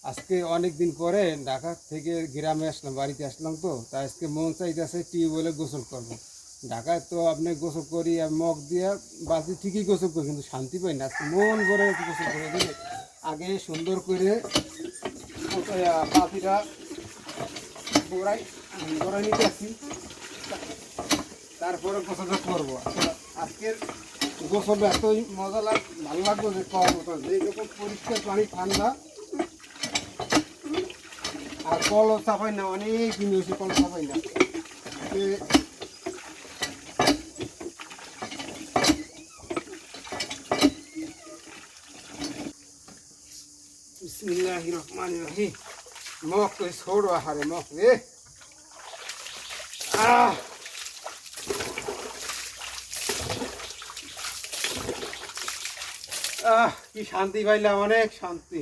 আজকে অনেক দিন পরে ঢাকা থেকে গ্রামে আসলাম, বাড়িতে আসলাম, তো তাই আজকে মন চাইতেছে টিউবওয়েলে গোসল করবো। ঢাকায় তো আপনি গোসল করি আর মগ দিয়ে বালতি ঠিকই গোসল করি, কিন্তু শান্তি পাই না। আজকে মন করে গোসল করে দিলে আগে সুন্দর করে বালতিটা গোড়াই গোড়াই নিতে আসি, তারপরে গোসলটা করবো। আজকের গোসল এতই মজা ভালো লাগবে যে কম মতো, যেরকম পরিষ্কার পানি, ঠান্ডা, আর কলও চাপাই না, অনেক দিন হয়েছে কল চাপাই না। বিসমিল্লাহির রহমানির রহিম। মগ তো ছোড়ো হারে মগ রে। কি শান্তি পাইলাম, অনেক শান্তি।